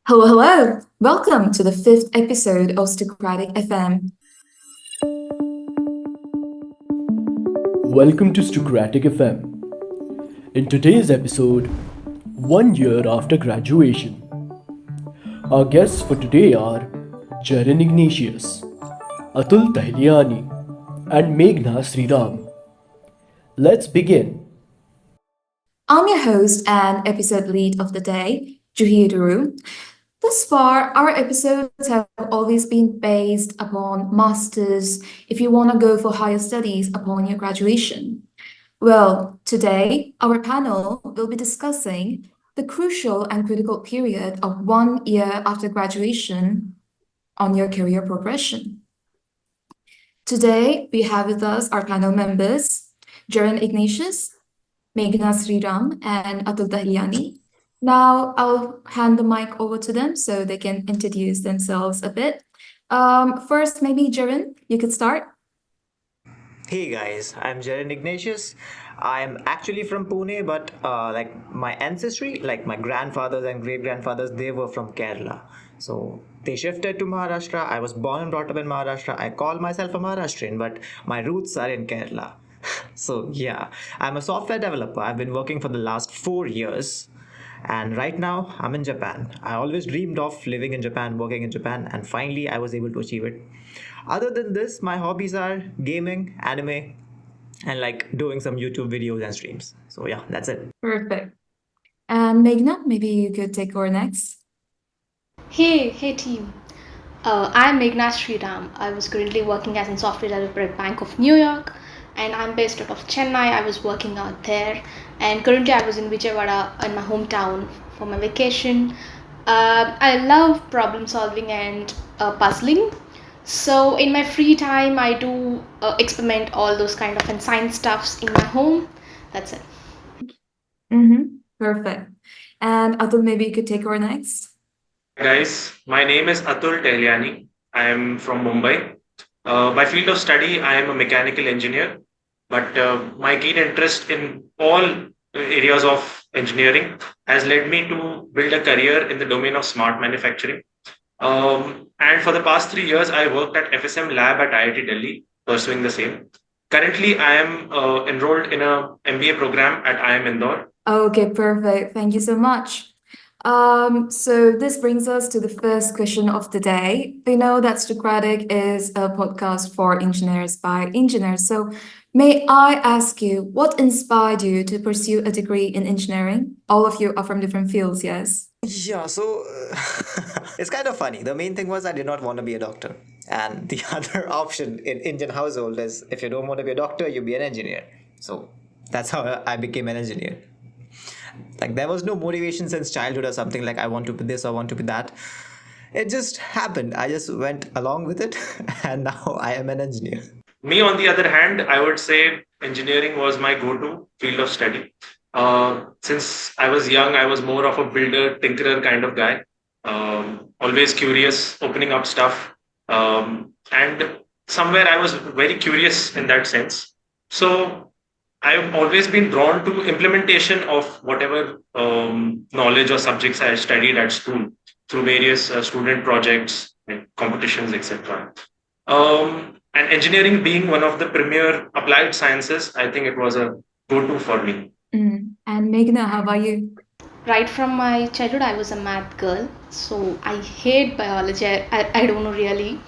Hello, hello! Welcome to the fifth episode of Stucratic FM. Welcome to Stucratic FM. In today's episode, 1 year after graduation, our guests for today are Jerin Ignatious, Atul Tahiliani, and Meghana Sreeram. Let's begin. I'm your host and episode lead of the day, Juhi. Thus far, our episodes have always been based upon masters if you want to go for higher studies upon your graduation. Well, today, our panel will be discussing the crucial and critical period of 1 year after graduation on your career progression. Today, we have with us our panel members, Jerin Ignatious, Meghana Sreeram, and Atul Tahiliani. Now, I'll hand the mic over to them so they can introduce themselves a bit. First, maybe Jerin, you could start. Hey guys, I'm Jerin Ignatious. I'm actually from Pune, but my ancestry, like my grandfathers and great grandfathers, they were from Kerala. So they shifted to Maharashtra. I was born and brought up in Maharashtra. I call myself a Maharashtrian, but my roots are in Kerala. So yeah, I'm a software developer. I've been working for the last 4 years. And right now, I'm in Japan. I always dreamed of living in Japan, working in Japan, and finally, I was able to achieve it. Other than this, my hobbies are gaming, anime, and like doing some YouTube videos and streams. So yeah, that's it. Perfect. And Meghna, maybe you could take over next. Hey team. I'm Meghana Sreeram. I was currently working as a software developer at Bank of New York, and I'm based out of Chennai. I was working out there, and currently I was in Vijayawada in my hometown for my vacation. I love problem solving and puzzling. So in my free time, I do experiment all those kind of and science stuffs in my home. That's it. Perfect. And Atul, maybe you could take over next. Guys, my name is Atul Tahiliani. I am from Mumbai. By field of study, I am a mechanical engineer, but my keen interest in all areas of engineering has led me to build a career in the domain of smart manufacturing. And for the past 3 years, I worked at FSM Lab at IIT Delhi, pursuing the same. Currently, I am enrolled in a MBA program at IIM Indore. Okay, perfect. Thank you so much. So this brings us to the first question of the day. We know that Stucratic is a podcast for engineers by engineers. So may I ask you, what inspired you to pursue a degree in engineering? All of you are from different fields, yes? Yeah, so it's kind of funny. The main thing was I did not want to be a doctor. And the other option in Indian household is if you don't want to be a doctor, you be an engineer. So that's how I became an engineer. Like there was no motivation since childhood or something like I want to be this or want to be that. It just happened. I just went along with it and now I am an engineer. Me, on the other hand, I would say engineering was my go-to field of study. Since I was young, I was more of a builder, tinkerer kind of guy. Always curious, opening up stuff. And somewhere I was very curious in that sense. So I've always been drawn to implementation of whatever knowledge or subjects I studied at school through various student projects, and competitions, etc. And engineering being one of the premier applied sciences, I think it was a go-to for me. And Meghna, how about you? Right from my childhood, I was a math girl, so I hate biology. I don't know really.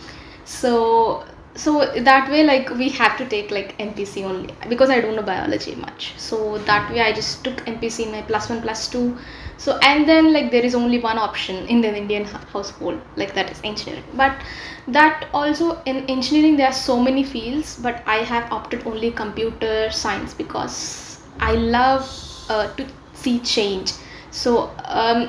So that way, like we have to take like MPC only because I don't know biology much. So that way, I just took MPC in my +1, +2. So and then like there is only one option in the Indian household, like that is engineering. But that also in engineering there are so many fields, but I have opted only computer science because I love to see change. So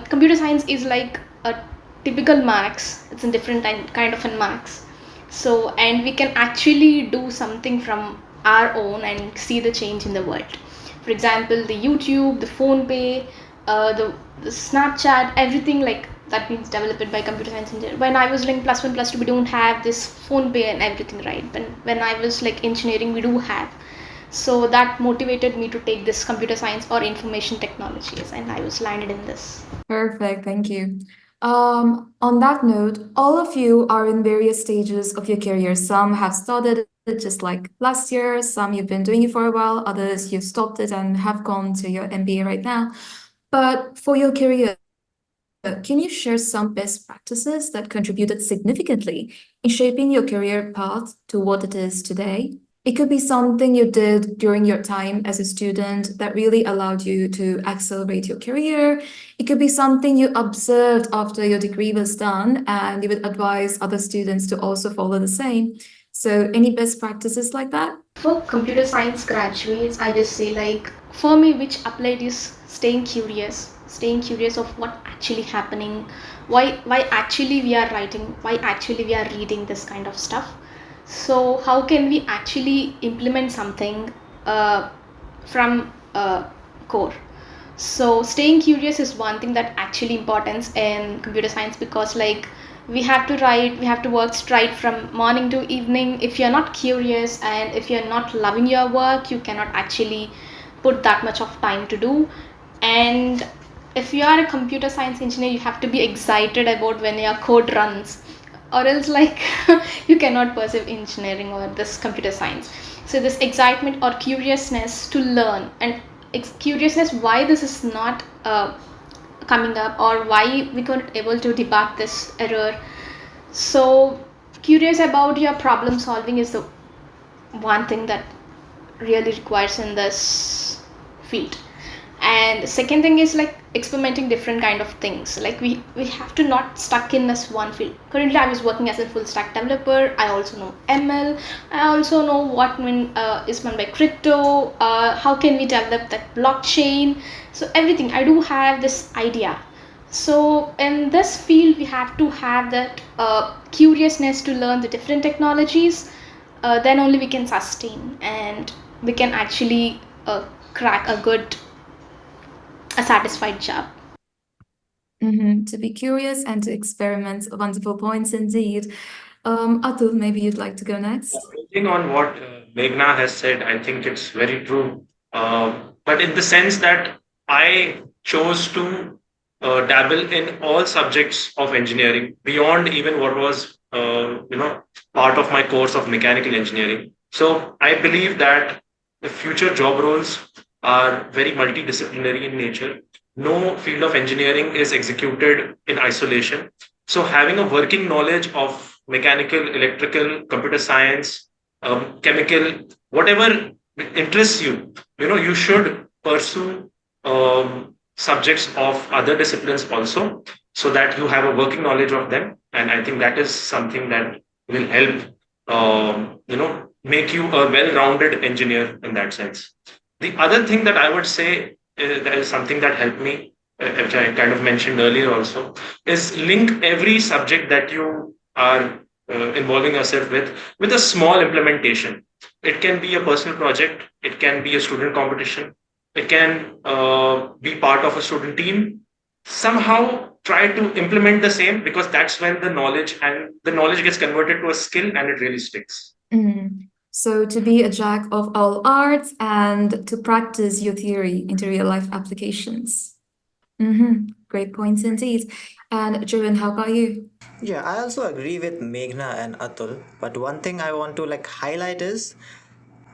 computer science is like a typical max. It's a different kind of a max. So and we can actually do something from our own and see the change in the world. For example, the YouTube, the phone pay, the Snapchat, everything like that means developed by computer science engineer. When I was like +1, +2, we don't have this phone pay and everything, right? But when I was like engineering, we do have. So that motivated me to take this computer science or information technologies, and I was landed in this. Perfect, thank you. On that note, all of you are in various stages of your career. Some have started it just like last year, some you've been doing it for a while, others you've stopped it and have gone to your MBA right now. But for your career, can you share some best practices that contributed significantly in shaping your career path to what it is today? It could be something you did during your time as a student that really allowed you to accelerate your career. It could be something you observed after your degree was done, and you would advise other students to also follow the same. So, any best practices like that? For computer science graduates, I just say like for me, which applied is staying curious of what actually happening, why actually we are writing, why actually we are reading this kind of stuff. So how can we actually implement something from core? So staying curious is one thing that actually importance in computer science, because like we have to write, we have to work straight from morning to evening. If you're not curious and if you're not loving your work, you cannot actually put that much of time to do. And if you are a computer science engineer, you have to be excited about when your code runs, or else like you cannot pursue engineering or this computer science. So this excitement or curiousness to learn, and curiousness why this is not coming up, or why we couldn't able to debug this error. So curious about your problem solving is the one thing that really requires in this field. And second thing is like experimenting different kind of things. Like we have to not stuck in this one field. Currently I was working as a full stack developer. I also know ML. I also know what is meant by crypto, how can we develop that blockchain. So everything I do have this idea. So in this field we have to have that curiousness to learn the different technologies. Then only we can sustain, and we can actually crack a satisfied job. To be curious and to experiment. Wonderful points indeed. Atul, maybe you'd like to go next? Building on what Meghna has said, I think it's very true. But in the sense that I chose to dabble in all subjects of engineering beyond even what was, part of my course of mechanical engineering. So I believe that the future job roles are very multidisciplinary in nature. No field of engineering is executed in isolation. So having a working knowledge of mechanical, electrical, computer science, chemical, whatever interests you, you should pursue subjects of other disciplines also, so that you have a working knowledge of them. And I think that is something that will help, make you a well-rounded engineer in that sense. The other thing that I would say, that is something that helped me, which I kind of mentioned earlier also, is link every subject that you are involving yourself with a small implementation. It can be a personal project, it can be a student competition, it can be part of a student team. Somehow try to implement the same, because that's when the knowledge gets converted to a skill and it really sticks. So to be a jack of all arts and to practice your theory into real life applications. Great points indeed. And Jerin, how about you? Yeah, I also agree with Meghna and Atul, but one thing I want to like highlight is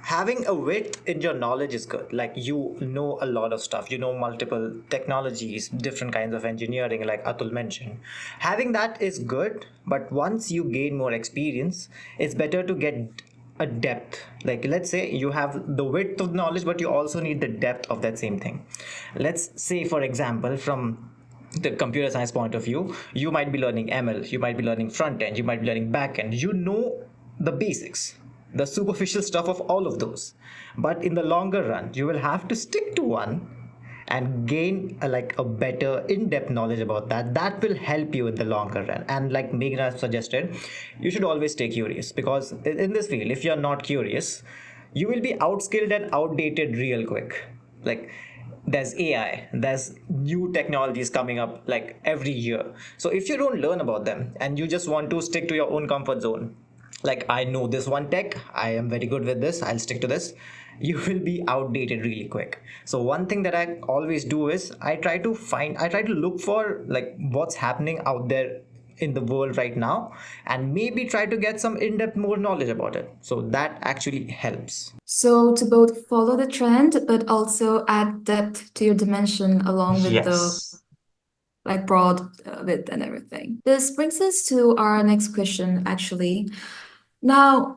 having a width in your knowledge is good. Like you know a lot of stuff, you know multiple technologies, different kinds of engineering, like Atul mentioned. Having that is good, but once you gain more experience, it's better to get a depth. Like let's say you have the width of knowledge, but you also need the depth of that same thing. Let's say, for example, from the computer science point of view, you might be learning ML, you might be learning front end, you might be learning back end. You know the basics, the superficial stuff of all of those. But in the longer run, you will have to stick to one and gain like a better in-depth knowledge about that. That will help you in the longer run. And like Meghna suggested, you should always stay curious, because in this field, if you're not curious, you will be outskilled and outdated real quick. Like there's AI, there's new technologies coming up like every year. So if you don't learn about them and you just want to stick to your own comfort zone, like I know this one tech, I am very good with this, I'll stick to this, you will be outdated really quick. So one thing that I always do is I try to look for like what's happening out there in the world right now, and maybe try to get some in-depth more knowledge about it, so that actually helps. So to both follow the trend, but also add depth to your dimension along with the Yes. like broad width and everything. This brings us to our next question, actually. Now,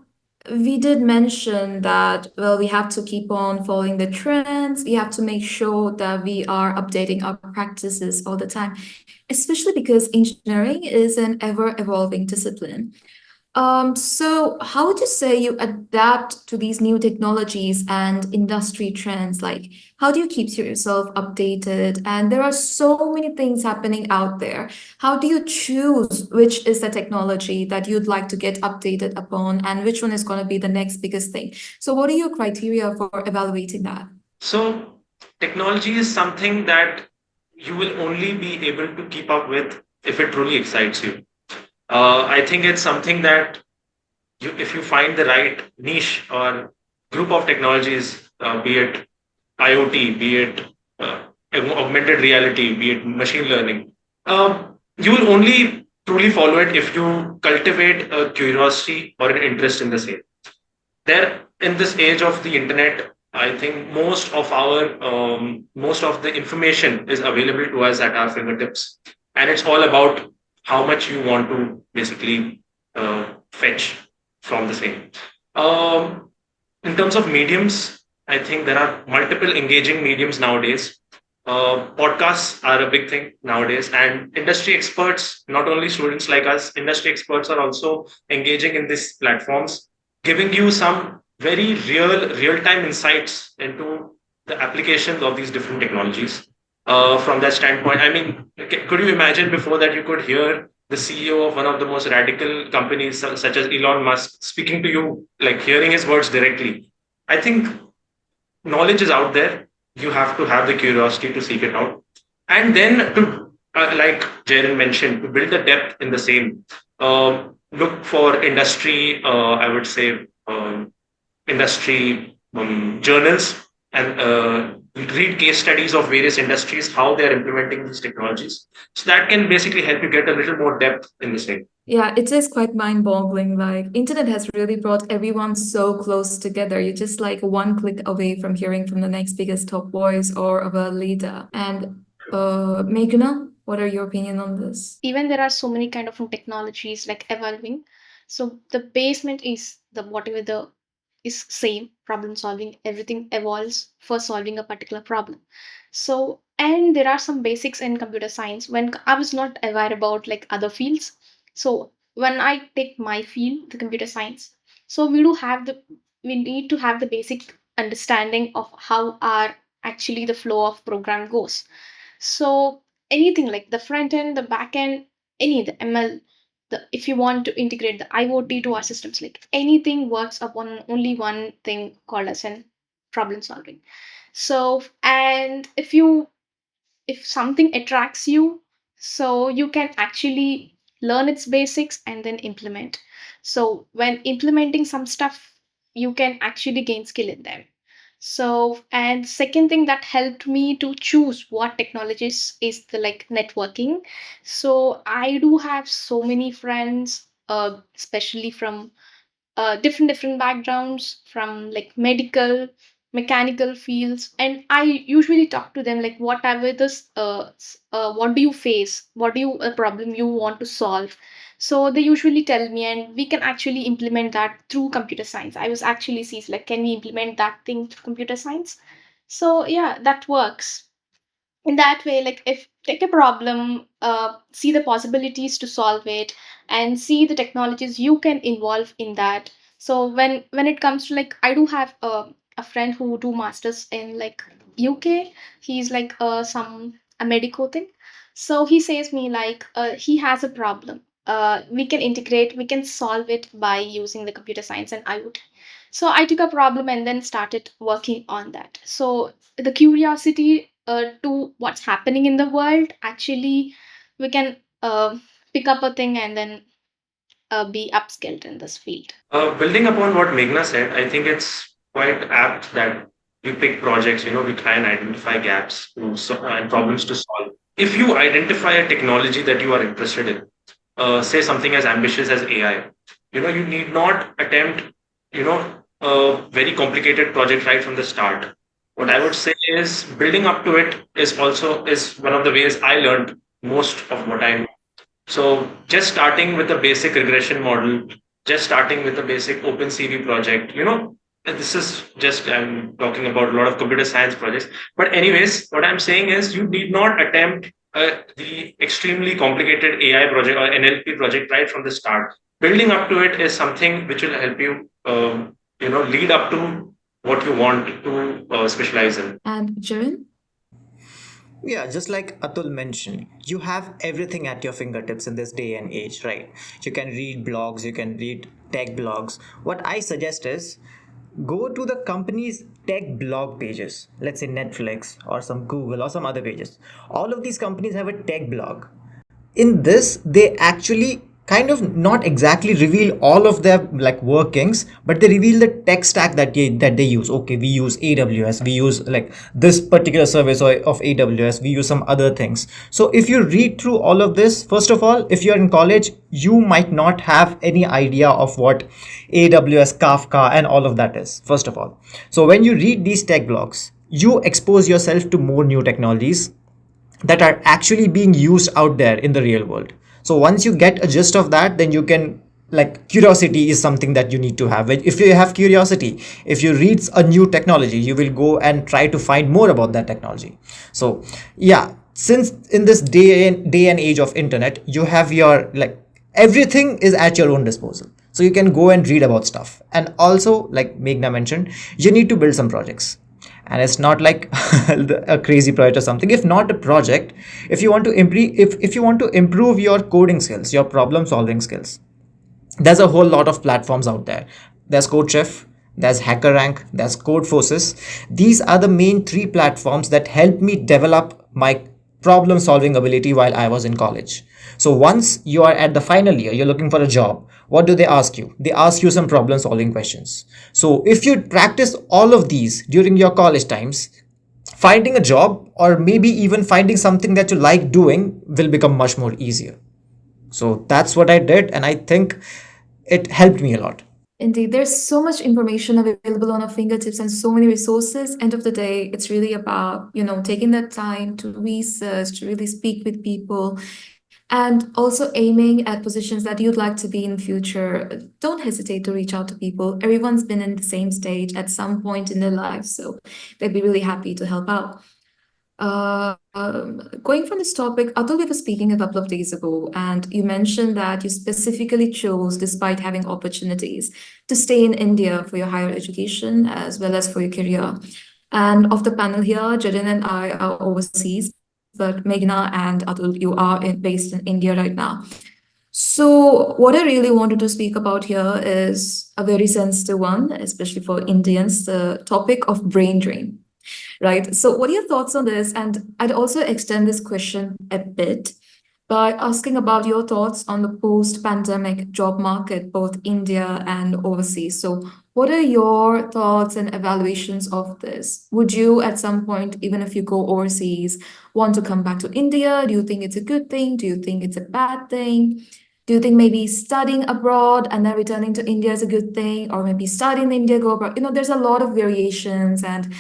we did mention that, well, we have to keep on following the trends. We have to make sure that we are updating our practices all the time, especially because engineering is an ever-evolving discipline. So how would you say you adapt to these new technologies and industry trends? Like, how do you keep yourself updated? And there are so many things happening out there. How do you choose which is the technology that you'd like to get updated upon and which one is going to be the next biggest thing? So what are your criteria for evaluating that? So, technology is something that you will only be able to keep up with if it truly excites you. I think it's something that if you find the right niche or group of technologies, be it IoT, be it augmented reality, be it machine learning, you will only truly follow it if you cultivate a curiosity or an interest in the same. There, in this age of the internet, I think most of the information is available to us at our fingertips, and it's all about how much you want to basically fetch from the same. Um, in terms of mediums, I think there are multiple engaging mediums nowadays. Podcasts are a big thing nowadays, and industry experts, not only students like us, industry experts are also engaging in these platforms, giving you some very real time insights into the applications of these different technologies. From that standpoint, I mean, could you imagine before that you could hear the CEO of one of the most radical companies, such as Elon Musk, speaking to you, like hearing his words directly? I think knowledge is out there. You have to have the curiosity to seek it out, and then to, like Jerin mentioned, to build the depth in the same. Look for industry. I would say industry journals, and read case studies of various industries, how they are implementing these technologies. So that can basically help you get a little more depth in the same. Yeah, it is quite mind-boggling. Like, internet has really brought everyone so close together. You're just like one click away from hearing from the next biggest top voice or of a leader. And Meghana, what are your opinion on this? Even there are so many kind of new technologies like evolving, so the basement is the whatever the is same problem solving, everything evolves for solving a particular problem. So and there are some basics in computer science when I was not aware about like other fields. So when I take my field, the computer science, so we need to have the basic understanding of how our actually the flow of program goes. So anything like the front end, the back end, any the ML, the if you want to integrate the IoT to our systems, like anything works upon only one thing called as an problem solving. So and if something attracts you, so you can actually learn its basics and then implement. So when implementing some stuff, you can actually gain skill in them. So and second thing that helped me to choose what technologies is the like networking. So I do have so many friends, especially from different backgrounds, from like medical, mechanical fields, and I usually talk to them like whatever this what do you face, what do you a problem you want to solve. So they usually tell me and we can actually implement that through computer science. I was actually sees like can we implement that thing through computer science. So yeah, that works in that way. Like if take a problem, see the possibilities to solve it and see the technologies you can involve in that. So when it comes to like I do have a friend who do masters in like UK. He's like a medico thing. So he says me like he has a problem, we can integrate, we can solve it by using the computer science and IoT. So I took a problem and then started working on that. So the curiosity to what's happening in the world, actually we can pick up a thing and then be upskilled in this field? Building upon what Meghna said, I think it's quite apt that we pick projects, we try and identify gaps and problems to solve. If you identify a technology that you are interested in, say something as ambitious as AI, you need not attempt, a very complicated project right from the start. What I would say is building up to it is one of the ways I learned most of what I know. So just starting with a basic regression model, just starting with a basic OpenCV project, and this is just, I'm talking about a lot of computer science projects. But anyways, what I'm saying is you need not attempt the extremely complicated AI project or NLP project right from the start. Building up to it is something which will help you, lead up to what you want to specialize in. And Jerin? Yeah, just like Atul mentioned, you have everything at your fingertips in this day and age, right? You can read blogs, you can read tech blogs. What I suggest is go to the company's tech blog pages, let's say Netflix or some Google or some other pages. All of these companies have a tech blog. In this, they actually kind of not exactly reveal all of their like workings, but they reveal the tech stack that they use. Okay, we use AWS, we use like this particular service of AWS, we use some other things. So if you read through all of this, first of all, if you're in college, you might not have any idea of what AWS, Kafka and all of that is, first of all. So when you read these tech blogs, you expose yourself to more new technologies that are actually being used out there in the real world. So once you get a gist of that, then you can, like, curiosity is something that you need to have. If you have curiosity, if you read a new technology, you will go and try to find more about that technology. So yeah, since in this day and age of internet, you have your, like, everything is at your own disposal, so you can go and read about stuff. And also, like Meghna mentioned, you need to build some projects, and it's not like a crazy project or something. If not a project, if you want to improve, if you want to improve your coding skills, your problem solving skills, there's a whole lot of platforms out there. There's CodeChef, there's HackerRank, there's CodeForces. These are the main three platforms that helped me develop my problem solving ability while I was in college. So once you are at the final year, you're looking for a job. What do they ask you? They ask you some problem solving questions. So if you practice all of these during your college times, finding a job or maybe even finding something that you like doing will become much more easier. So that's what I did, and I think it helped me a lot. Indeed, there's so much information available on our fingertips and so many resources. End of the day, it's really about, taking that time to research, to really speak with people, and also aiming at positions that you'd like to be in future. Don't hesitate to reach out to people. Everyone's been in the same stage at some point in their life, so they'd be really happy to help out. Going from this topic, Atul, we were speaking a couple of days ago, and you mentioned that you specifically chose, despite having opportunities, to stay in India for your higher education as well as for your career. And of the panel here, Jerin and I are overseas, but Meghna and Atul, you are based in India right now. So, what I really wanted to speak about here is a very sensitive one, especially for Indians, the topic of brain drain. Right. So, what are your thoughts on this? And I'd also extend this question a bit by asking about your thoughts on the post-pandemic job market, both India and overseas. So, what are your thoughts and evaluations of this? Would you, at some point, even if you go overseas, want to come back to India? Do you think it's a good thing? Do you think it's a bad thing? Do you think maybe studying abroad and then returning to India is a good thing, or maybe studying in India, go abroad? There's a lot of variations and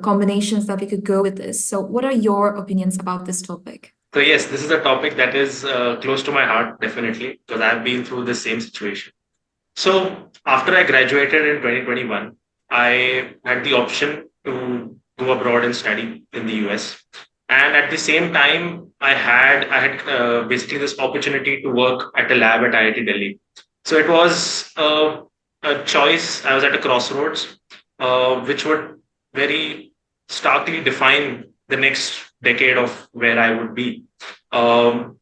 combinations that we could go with this. So, what are your opinions about this topic? So yes, this is a topic that is close to my heart, definitely, because I've been through the same situation. So after I graduated in 2021, I had the option to go abroad and study in the US. And at the same time, I had basically this opportunity to work at a lab at IIT Delhi. So it was a choice. I was at a crossroads, which would very starkly define the next decade of where I would be. So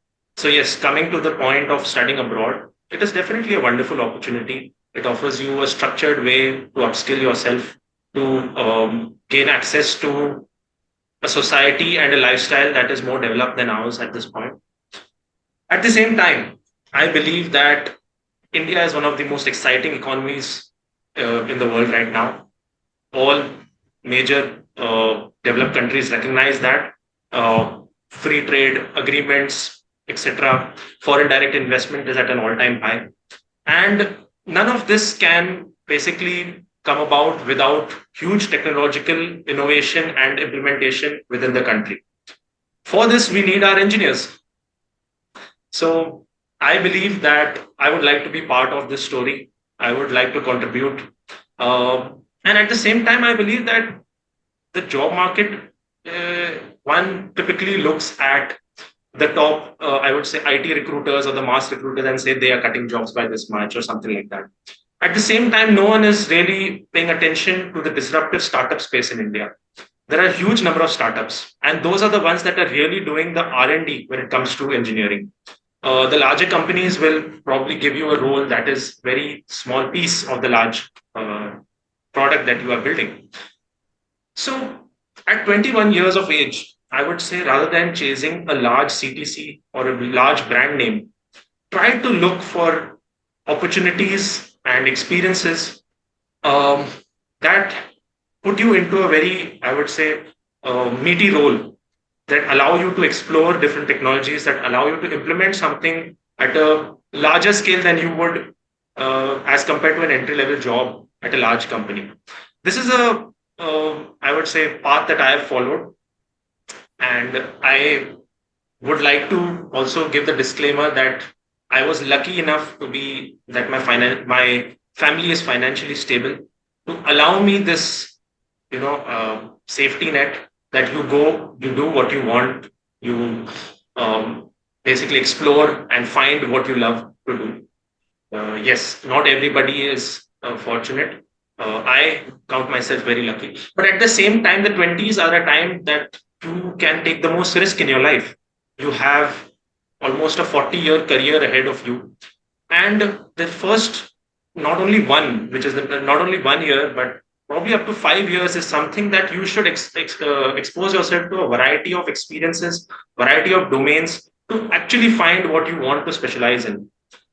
yes, coming to the point of studying abroad, it is definitely a wonderful opportunity. It offers you a structured way to upskill yourself, to gain access to a society and a lifestyle that is more developed than ours at this point. At the same time, I believe that India is one of the most exciting economies in the world right now. All major developed countries recognize that free trade agreements, etc., foreign direct investment is at an all-time high, and none of this can basically come about without huge technological innovation and implementation within the country. For this, we need our engineers. So I believe that I would like to be part of this story. I would like to contribute. And at the same time, I believe that the job market, one typically looks at the top, I would say, IT recruiters or the mass recruiters and say they are cutting jobs by this much or something like that. At the same time, no one is really paying attention to the disruptive startup space in India. There are a huge number of startups, and those are the ones that are really doing the R&D when it comes to engineering. The larger companies will probably give you a role that is very small piece of the large product that you are building. So at 21 years of age, I would say rather than chasing a large CTC or a large brand name, try to look for opportunities and experiences um, that put you into a very, I would say, meaty role that allow you to explore different technologies, that allow you to implement something at a larger scale than you would as compared to an entry level job at a large company. This is I would say, path that I have followed, and I would like to also give the disclaimer that I was lucky enough to be that my family is financially stable to allow me this, safety net that you go, you do what you want, you basically explore and find what you love to do. Yes, not everybody is fortunate. I count myself very lucky. But at the same time, the 20s are a time that you can take the most risk in your life. You have almost a 40-year career ahead of you. And the first, not only one, which is not only 1 year, but probably up to 5 years is something that you should expose yourself to a variety of experiences, variety of domains to actually find what you want to specialize in,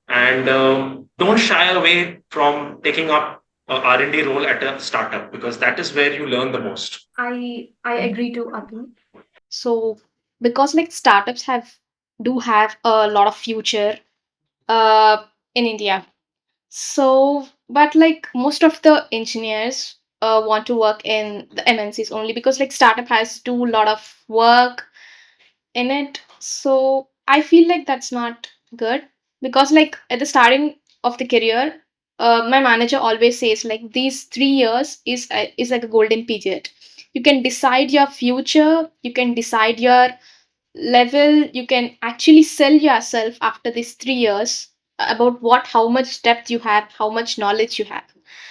and don't shy away from taking up a R&D role at a startup because that is where you learn the most. I agree to Atul. So because like startups have a lot of future uh in India. So but like most of the engineers want to work in the MNCs only because like startup has do a lot of work in it. So I feel like that's not good because like at the starting of the career, my manager always says like these 3 years is like a golden period. You can decide your future, you can decide your level, you can actually sell yourself after these 3 years about what how much depth you have, how much knowledge you have.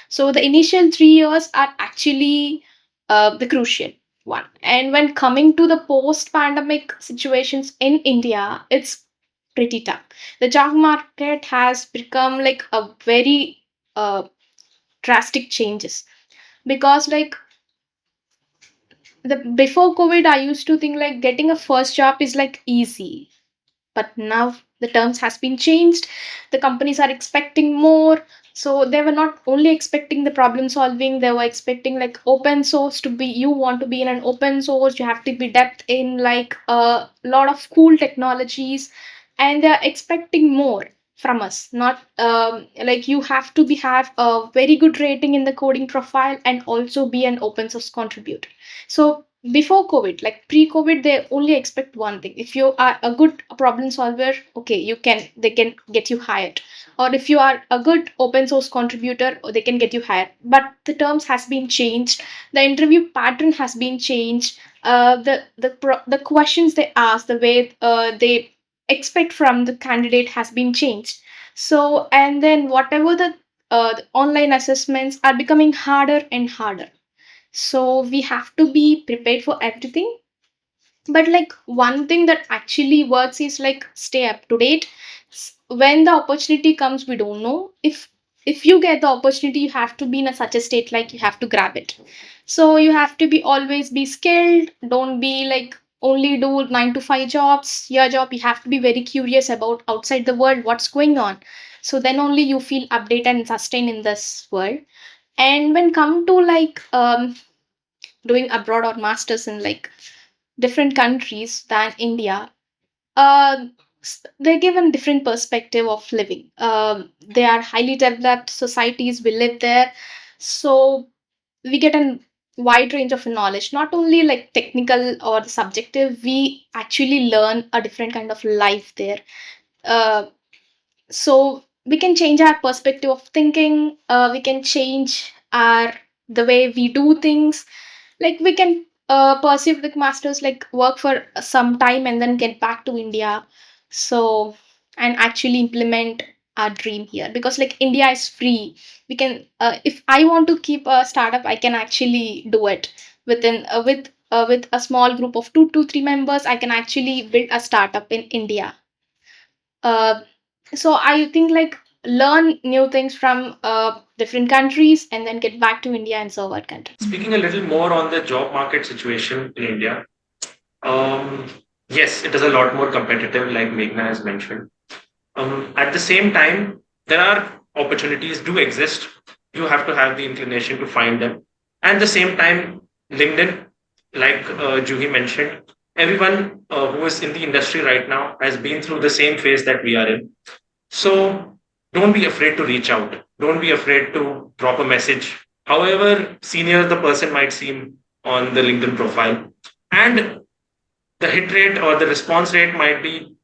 So the initial 3 years are actually the crucial one. And when coming to the post pandemic situations in India, it's pretty tough. The job market has become like a very drastic changes because like the before COVID I used to think like getting a first job is like easy, but now the terms has been changed, the companies are expecting more. So they were not only expecting the problem solving, they were expecting like open source to be, you want to be in an open source, you have to be depth in like a lot of cool technologies, and they're expecting more from us, not like you have to be have a very good rating in the coding profile and also be an open source contributor. So before COVID, like pre-COVID, they only expect one thing: if you are a good problem solver, okay, they can get you hired, or if you are a good open source contributor, they can get you hired. But the terms has been changed, the interview pattern has been changed, the questions they ask, the way they expect from the candidate has been changed. So and then whatever the online assessments are becoming harder and harder, so we have to be prepared for everything. But like one thing that actually works is like stay up to date. When the opportunity comes, we don't know if you get the opportunity, you have to be in a such a state like you have to grab it. So you have to be always be skilled, don't be like only do 9 to 5 jobs, your job. You have to be very curious about outside the world, what's going on. So then only you feel updated and sustained in this world. And when come to like doing abroad or masters in like different countries than India, uh, they're given different perspective of living. They are highly developed societies. We live there, so we get a wide range of knowledge, not only like technical or subjective. We actually learn a different kind of life there. Uh, so we can change our perspective of thinking. We can change our the way we do things. Like we can pursue the masters, like work for some time and then get back to India. So and actually implement our dream here, because like India is free. We can if I want to keep a startup, I can actually do it within with a small group of 2 to 3 members. I can actually build a startup in India. uh, so I think like learn new things from different countries and then get back to India and serve our country. Speaking a little more on the job market situation in India, um, yes, it is a lot more competitive, like Meghna has mentioned. At the same time, there are opportunities do exist. You have to have the inclination to find them. And at the same time, LinkedIn, like Juhi mentioned, everyone who is in the industry right now has been through the same phase that we are in. So don't be afraid to reach out. Don't be afraid to drop a message, however senior the person might seem on the LinkedIn profile. And the hit rate or the response rate might be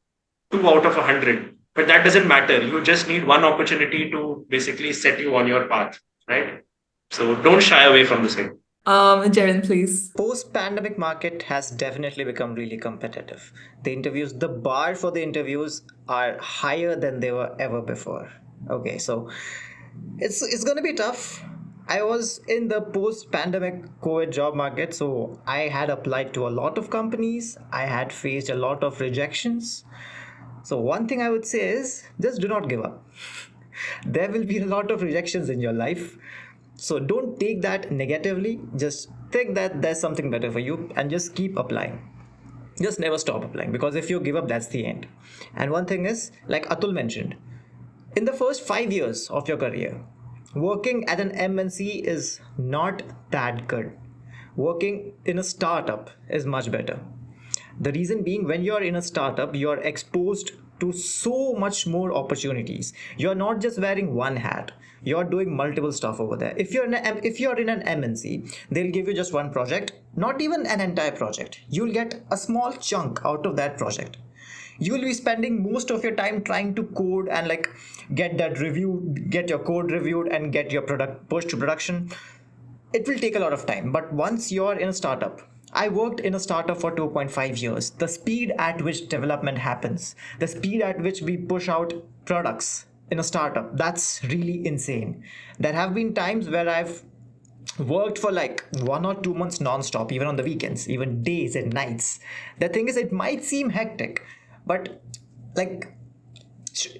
2 out of 100, but that doesn't matter. You just need one opportunity to basically set you on your path, right? So don't shy away from the same. Jerin, please. Post-pandemic market has definitely become really competitive. The bar for the interviews are higher than they were ever before. Okay, so it's going to be tough. I was in the post-pandemic COVID job market, so I had applied to a lot of companies. I had faced a lot of rejections. So one thing I would say is just do not give up. There will be a lot of rejections in your life. So don't take that negatively. Just think that there's something better for you and just keep applying. Just never stop applying, because if you give up, that's the end. And one thing is, like Atul mentioned, in the first 5 years of your career, working at an MNC is not that good. Working in a startup is much better. The reason being, when you're in a startup, you're exposed to so much more opportunities. You're not just wearing one hat. You're doing multiple stuff over there. If you're in an MNC, they'll give you just one project, not even an entire project. You'll get a small chunk out of that project. You will be spending most of your time trying to code and like get your code reviewed and get your product pushed to production. It will take a lot of time, but once you're in a startup, I worked in a startup for 2.5 years. The speed at which development happens, the speed at which we push out products in a startup, that's really insane. There have been times where I've worked for like 1 or 2 months non-stop, even on the weekends, even days and nights. The thing is, it might seem hectic, but like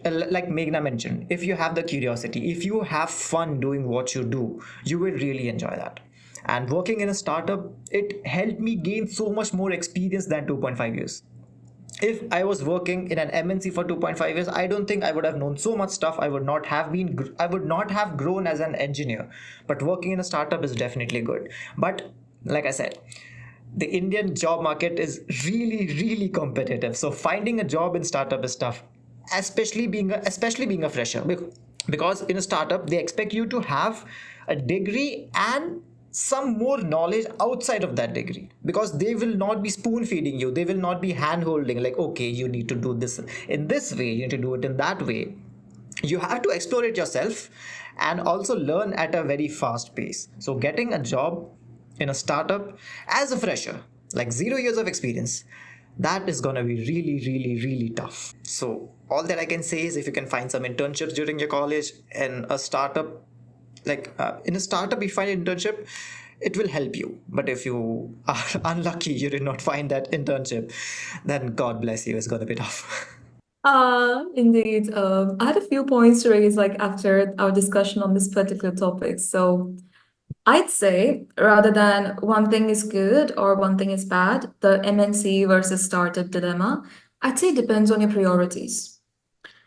like Meghna mentioned, if you have the curiosity, if you have fun doing what you do, you will really enjoy that. And working in a startup, it helped me gain so much more experience than 2.5 years. If I was working in an MNC for 2.5 years, I don't think I would have known so much stuff. I would not have grown as an engineer. But working in a startup is definitely good. But like I said, the Indian job market is really, really competitive. So finding a job in startup is tough, especially being a fresher, because in a startup they expect you to have a degree and some more knowledge outside of that degree, because they will not be spoon feeding you. They will not be hand holding like, okay, you need to do this in this way, you need to do it in that way. You have to explore it yourself and also learn at a very fast pace. So getting a job in a startup as a fresher, like 0 years of experience, that is going to be really, really, really tough. So all that I can say is, if you can find some internships during your college in a startup, in a startup you find an internship, it will help you. But if you are unlucky, you did not find that internship, then God bless you, it's going to be tough. Indeed. I had a few points to raise like after our discussion on this particular topic. So I'd say rather than one thing is good or one thing is bad, the MNC versus startup dilemma, I'd say it depends on your priorities.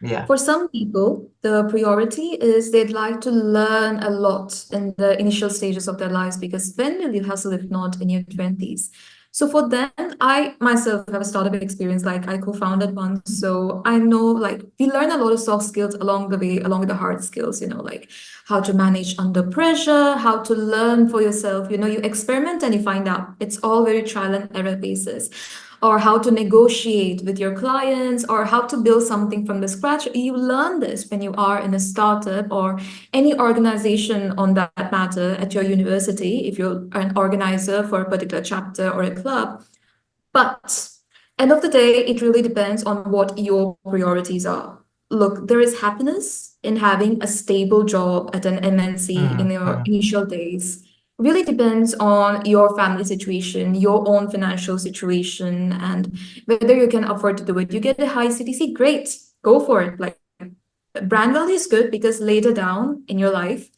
Yeah. For some people, the priority is they'd like to learn a lot in the initial stages of their lives because when will you hustle if not in your 20s? So for them, I myself have a startup experience, like I co-founded one. So I know like we learn a lot of soft skills along the way, along with the hard skills, like how to manage under pressure, how to learn for yourself. You experiment and you find out. It's all very trial and error basis, or how to negotiate with your clients, or how to build something from the scratch. You learn this when you are in a startup or any organization on that matter at your university, if you're an organizer for a particular chapter or a club. But end of the day, it really depends on what your priorities are. Look, there is happiness in having a stable job at an MNC in your initial days. Really depends on your family situation, your own financial situation, and whether you can afford to do it. You get a high CTC, great, go for it. Like brand value is good because later down in your life,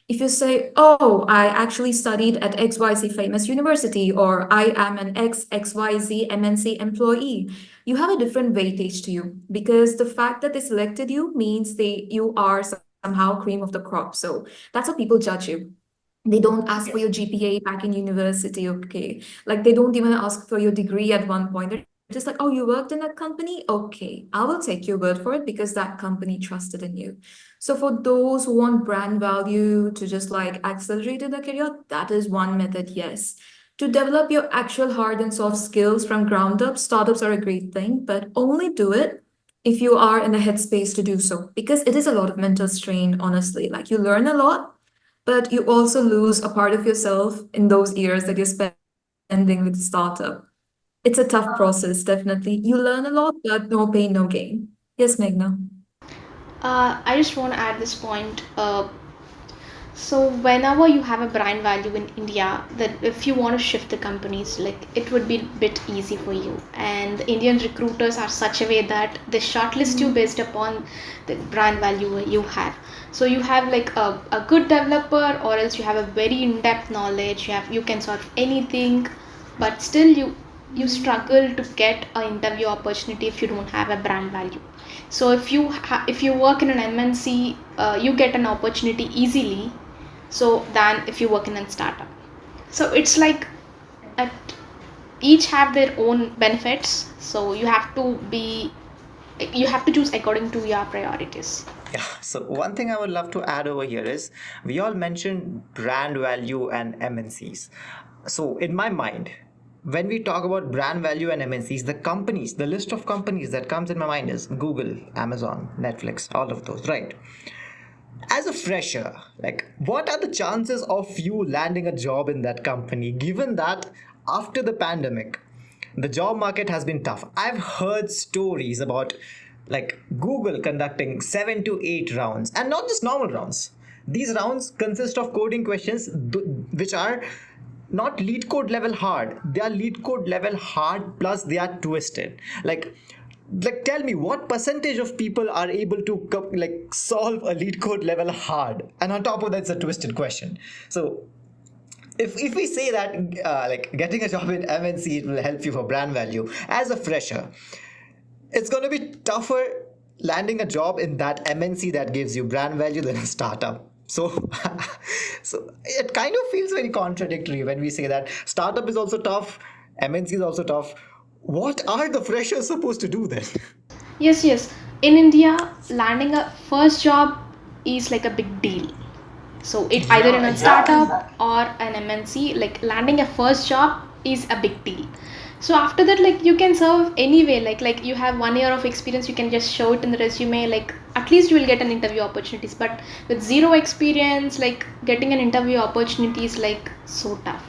if you say, oh, I actually studied at XYZ famous university, or I am an XYZ MNC employee, you have a different weightage to you because the fact that they selected you means you are somehow cream of the crop. So that's how people judge you. They don't ask for your GPA back in university, okay? Like they don't even ask for your degree at one point. They're just like, oh, you worked in that company? Okay, I will take your word for it because that company trusted in you. So for those who want brand value to just like accelerate in their career, that is one method, yes. To develop your actual hard and soft skills from ground up, startups are a great thing, but only do it if you are in the headspace to do so, because it is a lot of mental strain, honestly. Like you learn a lot, but you also lose a part of yourself in those years that you're spending with the startup. It's a tough process, definitely. You learn a lot, but no pain, no gain. Yes, Meghna. I just want to add this point. So whenever you have a brand value in India, that if you want to shift the companies, like it would be a bit easy for you. And the Indian recruiters are such a way that they shortlist you based upon the brand value you have. So you have like a good developer, or else you have a very in-depth knowledge. You can solve anything, but still you struggle to get an interview opportunity if you don't have a brand value. So if you work in an MNC, you get an opportunity easily, so than if you work in a startup. So it's like at, each have their own benefits. So you have to choose according to your priorities. Yeah, so one thing I would love to add over here is we all mentioned brand value and MNCs. So, in my mind, when we talk about brand value and MNCs, the list of companies that comes in my mind is Google, Amazon, Netflix, all of those, right? As a fresher, like what are the chances of you landing a job in that company given that after the pandemic the job market has been tough? I've heard stories about like Google conducting 7 to 8 rounds, and not just normal rounds. These rounds consist of coding questions which are not lead code level hard, they are lead code level hard plus they are twisted. Like tell me what percentage of people are able to like solve a lead code level hard, and on top of that it's a twisted question. So if we say that like getting a job in MNC will help you for brand value as a fresher, it's going to be tougher landing a job in that MNC that gives you brand value than a startup. So, so it kind of feels very contradictory when we say that startup is also tough, MNC is also tough. What are the freshers supposed to do then? Yes, yes. In India, landing a first job is like a big deal. So it either in a startup or an MNC, like landing a first job is a big deal. So after that, like you can serve anyway. Like you have 1 year of experience, you can just show it in the resume. Like at least you will get an interview opportunities. But with zero experience, like getting an interview opportunity is like so tough.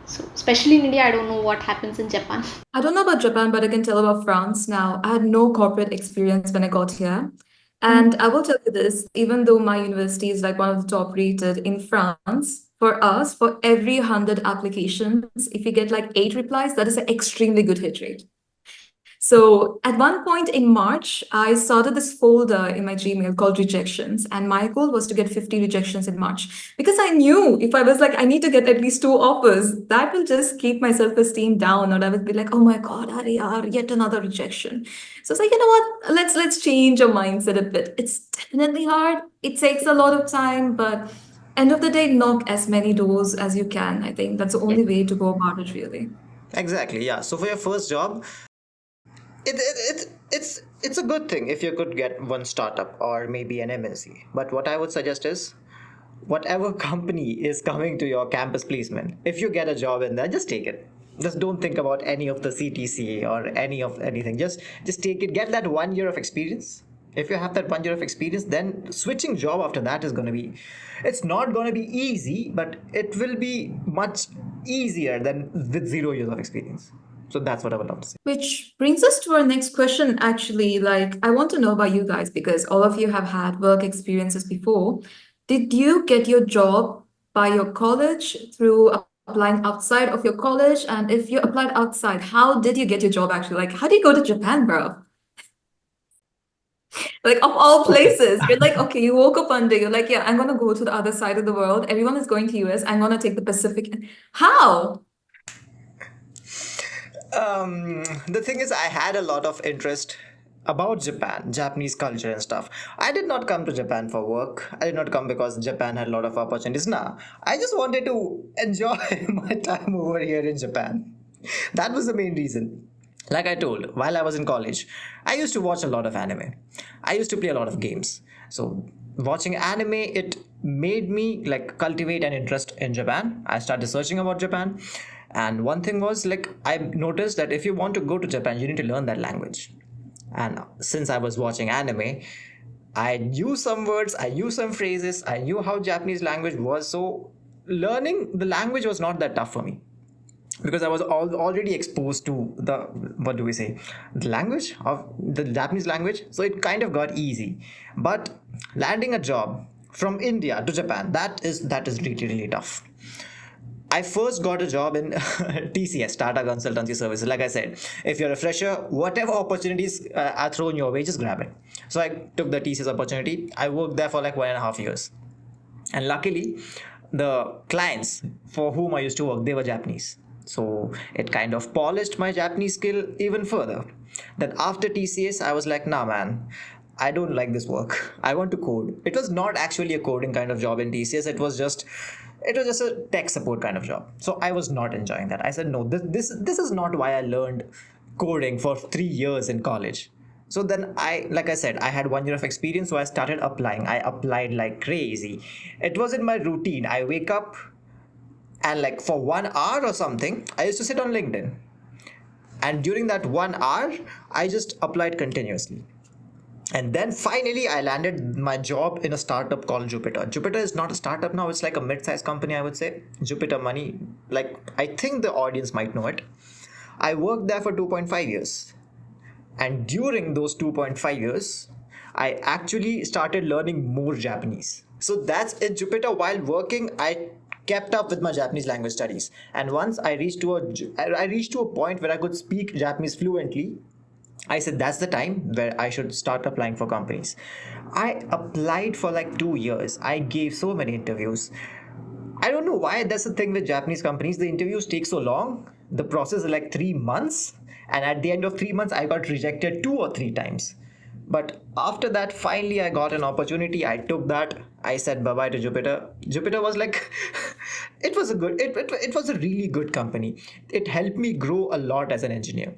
So especially in India, I don't know what happens in Japan. I don't know about Japan, but I can tell about France now. I had no corporate experience when I got here. And I will tell you this, even though my university is like one of the top rated in France, for us, for every 100 applications, if you get like 8 replies, that is an extremely good hit rate. So at one point in March, I started this folder in my Gmail called rejections. And my goal was to get 50 rejections in March because I knew if I was like, I need to get at least two offers, that will just keep my self-esteem down. Or I would be like, oh my God, Ari, yet another rejection. So it's like, you know what? Let's change our mindset a bit. It's definitely hard. It takes a lot of time, but end of the day, knock as many doors as you can. I think that's the only way to go about it, really. Exactly, yeah. So for your first job, it's a good thing if you could get one startup or maybe an MNC. But what I would suggest is whatever company is coming to your campus placement, if you get a job in there, just take it. Just don't think about any of the CTC or any of anything. Just take it. Get that 1 year of experience. If you have that 1 year of experience, then switching job after that is going to be, it's not going to be easy, but it will be much easier than with 0 years of experience. So that's what I would love to say. Which brings us to our next question, actually. Like, I want to know about you guys because all of you have had work experiences before. Did you get your job by your college through applying outside of your college? And if you applied outside, how did you get your job actually? Like, how do you go to Japan, bro? Like, of all Okay. places, you're like, okay, you woke up one day, you're like, yeah, I'm gonna go to the other side of the world. Everyone is going to US. I'm gonna take the Pacific. How? The thing is, I had a lot of interest about Japan, Japanese culture and stuff. I did not come to Japan for work. I did not come because Japan had a lot of opportunities. Nah, I just wanted to enjoy my time over here in Japan. That was the main reason. Like I told, while I was in college, I used to watch a lot of anime. I used to play a lot of games. So watching anime, it made me like cultivate an interest in Japan. I started searching about Japan. And one thing was like I noticed that if you want to go to Japan, you need to learn that language. And since I was watching anime, I knew some words, I knew some phrases, I knew how Japanese language was. So learning the language was not that tough for me because I was already exposed to the, what do we say, the language of the Japanese language. So it kind of got easy. But landing a job from India to Japan, that is really really tough. I first got a job in TCS, Tata Consultancy Services. Like I said, if you're a fresher, whatever opportunities are thrown your way, just grab it. So I took the TCS opportunity. I worked there for like 1.5 years. And luckily, the clients for whom I used to work, they were Japanese. So it kind of polished my Japanese skill even further. Then after TCS, I was like, nah, man, I don't like this work. I want to code. It was not actually a coding kind of job in TCS. It was just a tech support kind of job. So I was not enjoying that. I said, no, this is not why I learned coding for 3 years in college. So then like I said, I had 1 year of experience. So I started applying. I applied like crazy. It was in my routine. I wake up and like for 1 hour or something, I used to sit on LinkedIn. And during that 1 hour, I just applied continuously. And then finally, I landed my job in a startup called Jupiter. Jupiter is not a startup now, it's like a mid sized company, I would say. Jupiter Money, like, I think the audience might know it. I worked there for 2.5 years. And during those 2.5 years, I actually started learning more Japanese. So that's in Jupiter. While working, I kept up with my Japanese language studies. And once I reached to a point where I could speak Japanese fluently, I said that's the time where I should start applying for companies. I applied for like 2 years. I gave so many interviews. I don't know why that's the thing with Japanese companies. The interviews take so long. The process is like 3 months. And at the end of 3 months, I got rejected 2 or 3 times. But after that, finally, I got an opportunity. I took that. I said bye bye to Jupiter. Jupiter was like, it was a really good company. It helped me grow a lot as an engineer,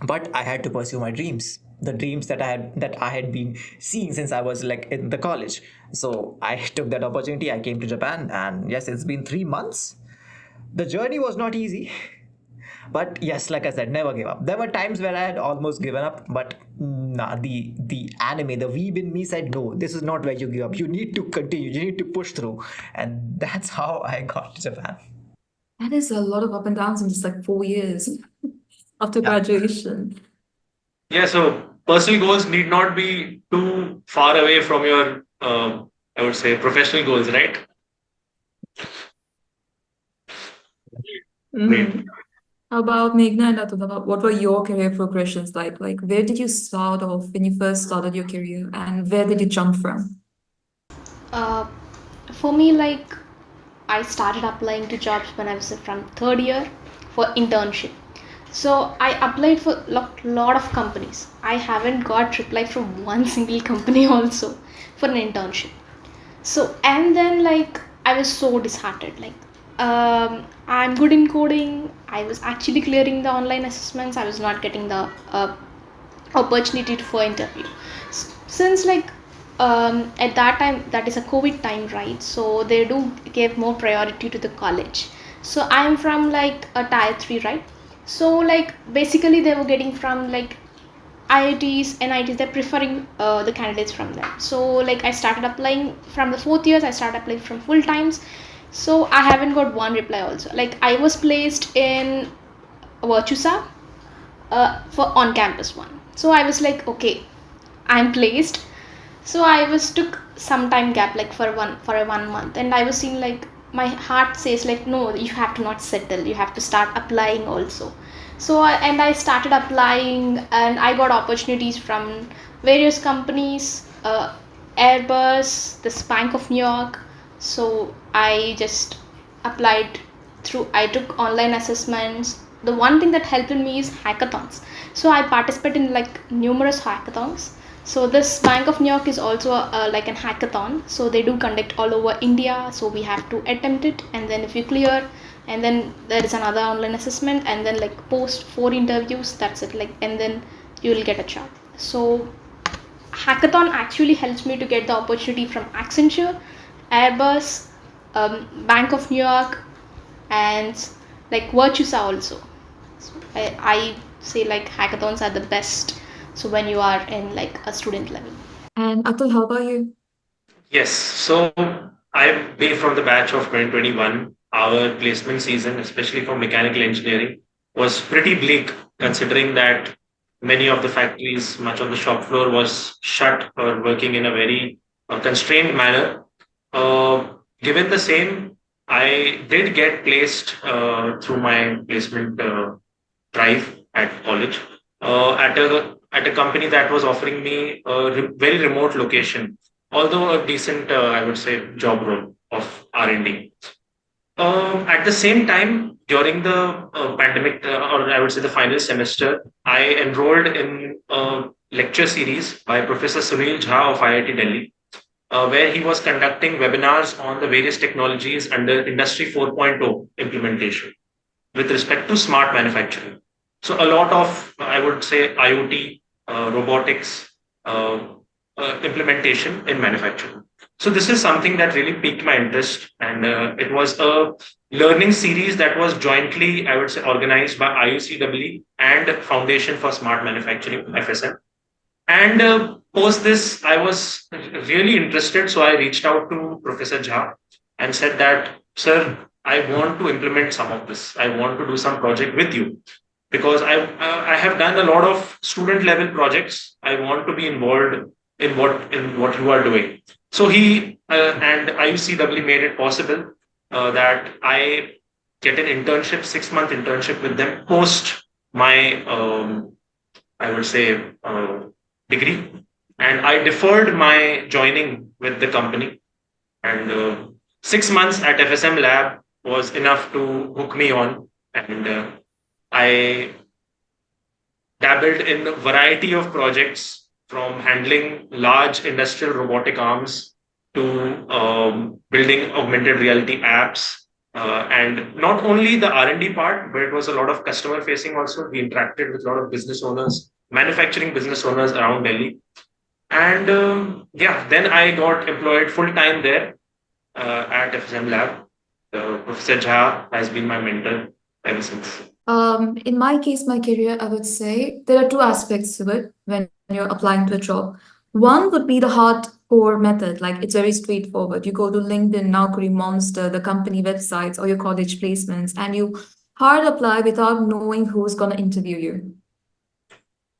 but I had to pursue my dreams, the dreams that I had been seeing since I was like in the college. So I took that opportunity. I came to Japan, and yes, it's been 3 months. The journey was not easy, but yes, like I said, never give up. There were times where I had almost given up, but nah, the anime, the weeb in me said, no, this is not where you give up. You need to continue. You need to push through, and that's how I got to Japan. That is a lot of up and downs in just like 4 years after Yeah. graduation. Yeah, so personal goals need not be too far away from your, I would say, professional goals, right? Great. Mhm. How about Meghna and Atul? What were your career progressions like? Like, where did you start off when you first started your career, and where did you jump from? Uh, for me, like I started applying to jobs when I was from third year for internship. So I applied for lot of companies. I haven't got reply from one single company also for an internship. So and then like I was so disheartened. Like I'm good in coding. I was actually clearing the online assessments. I was not getting the opportunity for interview. Since like at that time, that is a COVID time, right? So they do give more priority to the college. So I'm from like a tier 3, right? So like basically they were getting from like IITs, NITs, they're preferring the candidates from them. So like I started applying from the fourth years, I started applying from full times. So I haven't got one reply also. Like I was placed in Virtusa for on campus one. So I was like, okay, I'm placed. So I was took some time gap like for a 1 month, and I was seeing like my heart says like no, you have to not settle, you have to start applying also. So and I started applying, and I got opportunities from various companies, Airbus, this Bank of New York. So I just applied through, I took online assessments. The one thing that helped me is hackathons. So I participate in like numerous hackathons. So this Bank of New York is also like an hackathon. So they do conduct all over India. So we have to attempt it, and then if you clear, and then there is another online assessment, and then like post 4 interviews. That's it. Like, and then you will get a job. So hackathon actually helps me to get the opportunity from Accenture, Airbus, Bank of New York, and like Virtusa also. So I say like hackathons are the best. So when you are in like a student level. And Atul, how about you? Yes. So I've been from the batch of 2021. Our placement season, especially for mechanical engineering, was pretty bleak considering that many of the factories, much on the shop floor, was shut or working in a very constrained manner. Given the same, I did get placed through my placement drive at college at a company that was offering me a very remote location, although a decent, I would say, job role of R&D. At the same time, during the pandemic, or I would say the final semester, I enrolled in a lecture series by Professor Sunil Jha of IIT Delhi, where he was conducting webinars on the various technologies under Industry 4.0 implementation with respect to smart manufacturing. So a lot of, I would say, IoT, robotics, implementation in manufacturing. So this is something that really piqued my interest, and it was a learning series that was jointly, I would say, organized by IUCWE and Foundation for Smart Manufacturing (FSM). And post this, I was really interested, so I reached out to Professor Jha and said that, sir, I want to implement some of this. I want to do some project with you because I have done a lot of student level projects. I want to be involved in what you are doing. So he and IUCW made it possible that I get an internship, 6 month internship with them post my I would say degree, and I deferred my joining with the company. And 6 months at FSM Lab was enough to hook me on, and I dabbled in a variety of projects from handling large industrial robotic arms to building augmented reality apps. And not only the R&D part, but it was a lot of customer facing also. We interacted with a lot of business owners, manufacturing business owners around Delhi. And yeah, then I got employed full time there at FSM Lab. Professor Jha has been my mentor ever since. In my case, my career, I would say there are two aspects to it when you're applying to a job. One would be the hardcore method, like it's very straightforward. You go to LinkedIn, Naukri, Monster, the company websites, or your college placements, and you hard apply without knowing who's going to interview you,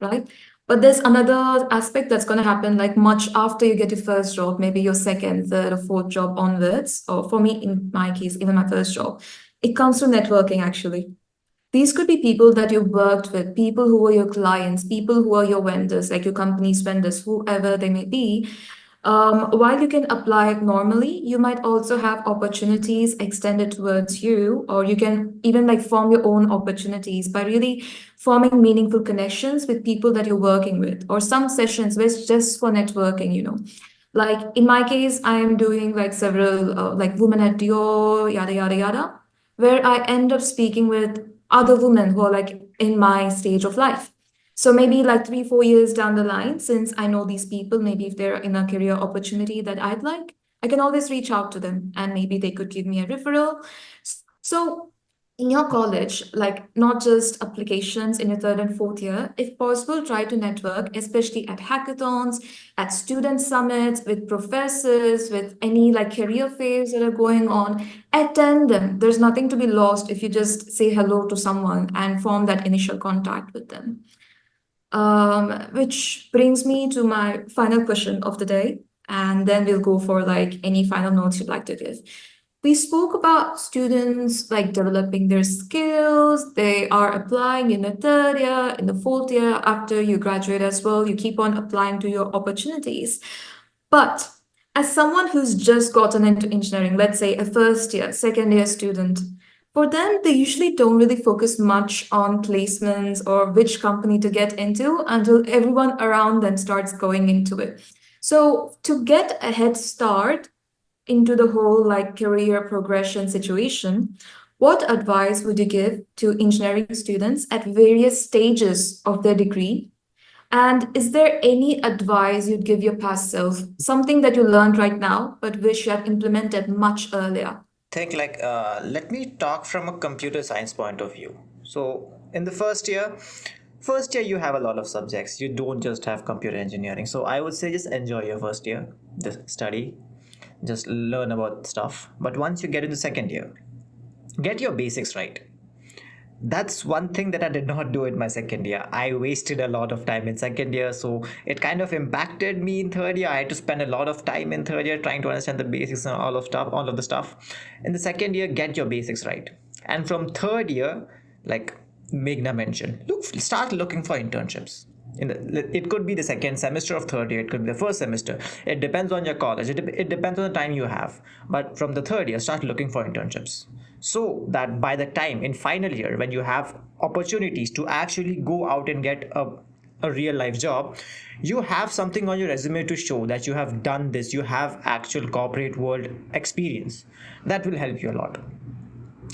right? But there's another aspect that's going to happen like much after you get your first job, maybe your second, third, or fourth job onwards. Or for me, in my case, even my first job, it comes to networking actually. These could be people that you worked with, people who are your clients, people who are your vendors, like your company's vendors, whoever they may be. While you can apply it normally, you might also have opportunities extended towards you, or you can even like form your own opportunities by really forming meaningful connections with people that you're working with, or some sessions where it's just for networking. Like in my case, I am doing like several like women at Dior, yada yada yada, where I end up speaking with other women who are like in my stage of life. So maybe like 3, 4 years down the line, since I know these people, maybe if they're in a career opportunity that I'd like, I can always reach out to them and maybe they could give me a referral. So in your college, like not just applications in your third and fourth year, if possible, try to network, especially at hackathons, at student summits, with professors, with any like career fairs that are going on. Attend them. There's nothing to be lost if you just say hello to someone and form that initial contact with them. Which brings me to my final question of the day, and then we'll go for like any final notes you'd like to give. We spoke about students like developing their skills, they are applying in the third year, in the fourth year, after you graduate as well, you keep on applying to your opportunities. But as someone who's just gotten into engineering, let's say a first year, second year student, for them, they usually don't really focus much on placements or which company to get into until everyone around them starts going into it. So, to get a head start into the whole like career progression situation, what advice would you give to engineering students at various stages of their degree? And is there any advice you'd give your past self, something that you learned right now, but wish you had implemented much earlier? Think like let me talk from a computer science point of view. So in the first year you have a lot of subjects. You don't just have computer engineering. So I would say just enjoy your first year, just study, just learn about stuff. But once you get into second year, get your basics right. That's one thing that I did not do in my second year. I wasted a lot of time in second year, so it kind of impacted me in third year. I had to spend a lot of time in third year trying to understand the basics and all of the stuff. In the second year, get your basics right. And from third year, like Meghna mentioned, start looking for internships. It could be the second semester of third year, it could be the first semester. It depends on your college, it depends on the time you have. But from the third year, start looking for internships, so that by the time in final year, when you have opportunities to actually go out and get a real life job, you have something on your resume to show that you have done this, you have actual corporate world experience. That will help you a lot.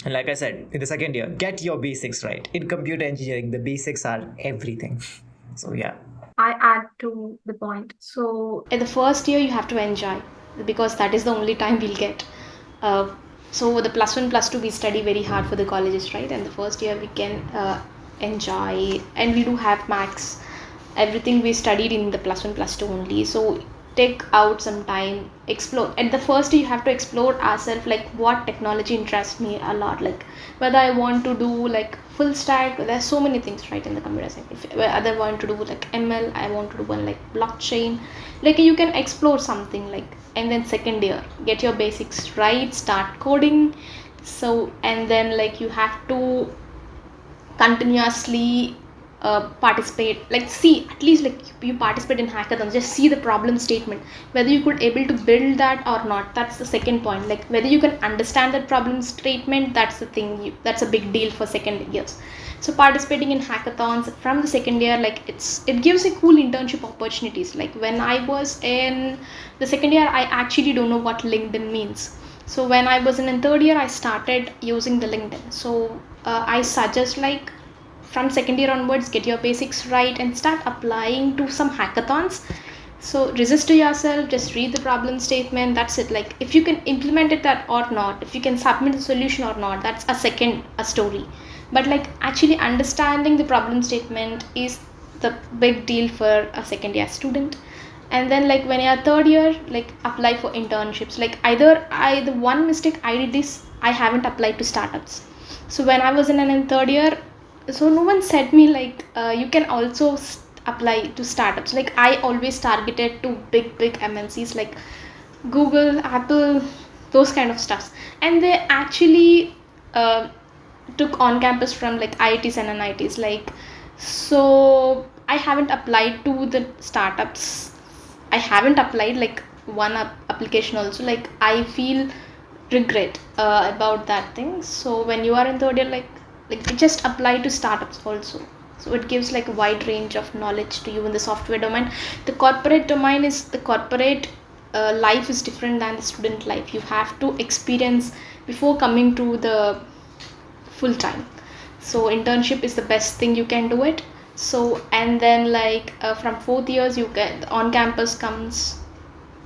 And like I said, in the second year, get your basics right. In computer engineering, the basics are everything. So yeah. I add to the point. So in the first year, you have to enjoy because that is the only time we'll get. So the plus one, plus two, we study very hard for the colleges, right? And the first year we can enjoy, and we do have max. Everything we studied in the plus one, plus two only. So take out some time, explore. At the first year, you have to explore ourselves, like what technology interests me a lot, like whether I want to do like full stack. There's so many things right in the computer science. If I want to do like ML, I want to do one like blockchain. Like you can explore something like, and then second year, get your basics right, start coding. So and then like you have to continuously participate, like see at least like you participate in hackathons, just see the problem statement, whether you could able to build that or not. That's the second point, like whether you can understand that problem statement. That's the thing, that's a big deal for second years. So participating in hackathons from the second year, like it gives a cool internship opportunities. Like when I was in the second year, I actually don't know what LinkedIn means. So when I was in third year, I started using the LinkedIn. So I suggest like from second year onwards, get your basics right and start applying to some hackathons. So register yourself, just read the problem statement, that's it. Like if you can implement it that or not, if you can submit the solution or not, that's a story. But like actually understanding the problem statement is the big deal for a second year student. And then like when you're third year, like apply for internships. Like the one mistake I did is I haven't applied to startups. So when I was in third year, so no one said me like you can also apply to startups. Like I always targeted to big MNCs like Google, Apple, those kind of stuffs. And they actually took on campus from like IITs and NITs. So I haven't applied to the startups. I haven't applied like one application also. Like I feel regret about that thing. So when you are in third year, like just apply to startups also. So it gives like a wide range of knowledge to you in the software domain. The corporate domain is the corporate life is different than the student life. You have to experience before coming to the full time. So internship is the best thing you can do it. So and then from fourth years you get on campus comes,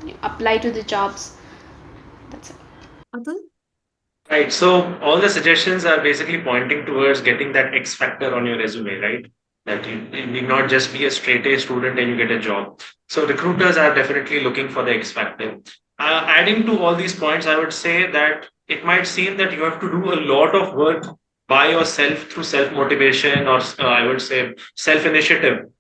you apply to the jobs. That's it. Atul? Right. So all the suggestions are basically pointing towards getting that X factor on your resume, right? That you need not just be a straight A student and you get a job. So recruiters are definitely looking for the X factor. Adding to all these points, I would say that it might seem that you have to do a lot of work by yourself through self motivation, or I would say self initiative,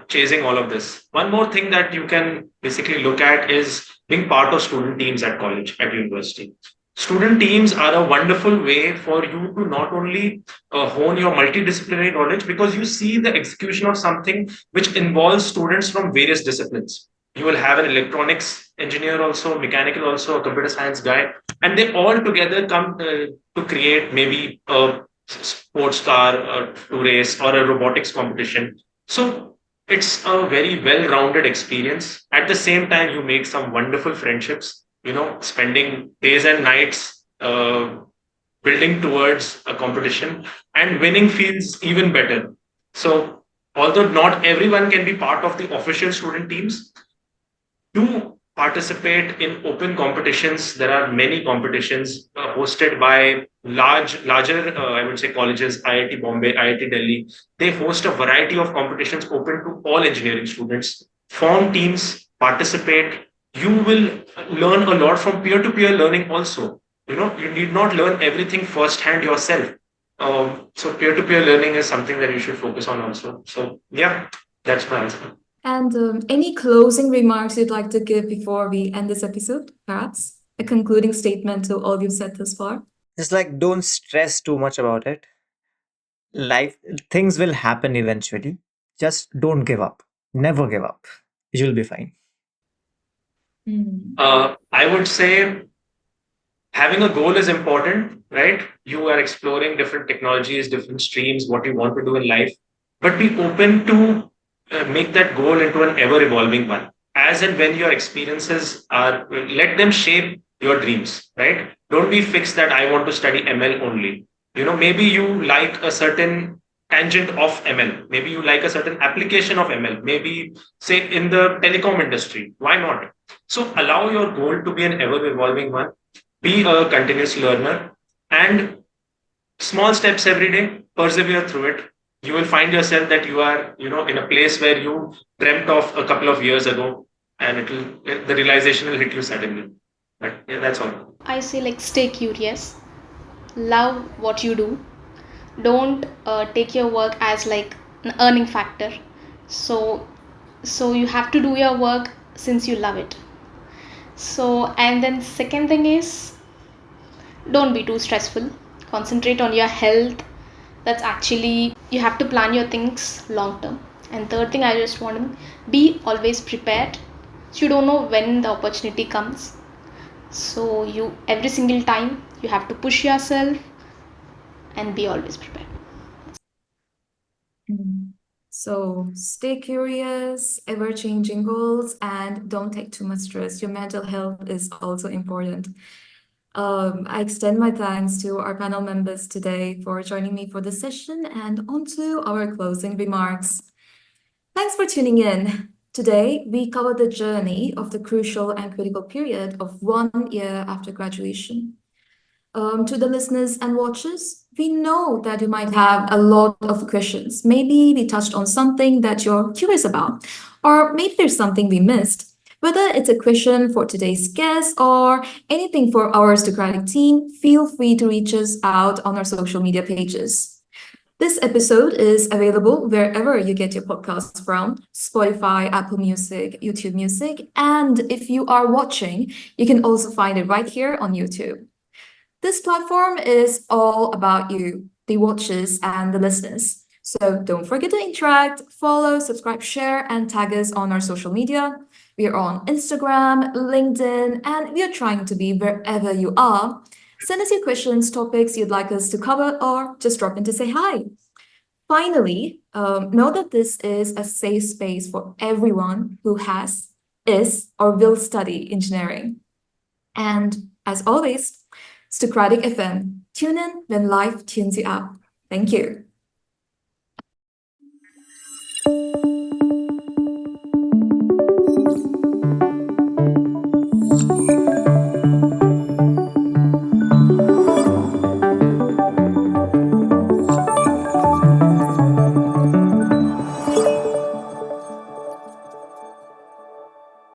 chasing all of this. One more thing that you can basically look at is being part of student teams at college, at university. Student teams are a wonderful way for you to not only hone your multidisciplinary knowledge, because you see the execution of something which involves students from various disciplines. You will have an electronics engineer also, mechanical also, a computer science guy, and they all together come to create maybe a sports car to race or a robotics competition. So it's a very well-rounded experience. At the same time, you make some wonderful friendships, spending days and nights building towards a competition, and winning feels even better. So although not everyone can be part of the official student teams, do participate in open competitions. There are many competitions hosted by larger, I would say, colleges, IIT Bombay, IIT Delhi. They host a variety of competitions open to all engineering students. Form teams, participate. You will learn a lot from peer-to-peer learning also. You need not learn everything firsthand yourself. So peer-to-peer learning is something that you should focus on also. So yeah, that's my answer. And any closing remarks you'd like to give before we end this episode? Perhaps a concluding statement to all you've said thus far? Just like don't stress too much about it. Life, things will happen eventually. Just don't give up. Never give up. You'll be fine. Hmm. I would say having a goal is important, right? You are exploring different technologies, different streams, what you want to do in life, but be open to make that goal into an ever evolving one. As and when your experiences are, let them shape your dreams, right? Don't be fixed that I want to study ML only. Maybe you like a certain tangent of ML. Maybe you like a certain application of ML. Maybe, say, in the telecom industry. Why not? So allow your goal to be an ever evolving one. Be a continuous learner, and small steps every day, persevere through it. You will find yourself that you are, in a place where you dreamt of a couple of years ago, and the realization will hit you suddenly. But yeah, that's all. I say like stay curious, love what you do, don't take your work as like an earning factor. So so you have to do your work since you love it. So and then second thing is don't be too stressful, concentrate on your health. That's actually you have to plan your things long term. And third thing I just want to be always prepared. So you don't know when the opportunity comes, so you every single time you have to push yourself and be always prepared. Mm. So stay curious, ever-changing goals, and don't take too much stress. Your mental health is also important. I extend my thanks to our panel members today for joining me for this session, and on to our closing remarks. Thanks for tuning in. Today, we covered the journey of the crucial and critical period of 1 year after graduation. To the listeners and watchers, we know that you might have a lot of questions. Maybe we touched on something that you're curious about, or maybe there's something we missed. Whether it's a question for today's guest or anything for our Stucratic team, feel free to reach us out on our social media pages. This episode is available wherever you get your podcasts from: Spotify, Apple Music, YouTube Music, and if you are watching, you can also find it right here on YouTube. This platform is all about you. the watchers and the listeners. So don't forget to interact, follow, subscribe, share, and tag us on our social media. We are on Instagram, LinkedIn, and we are trying to be wherever you are. Send us your questions, topics you'd like us to cover, or just drop in to say hi. Finally, know that this is a safe space for everyone who has, is, or will study engineering. And as always, Stucratic FM, tune in when life tunes you up. Thank you.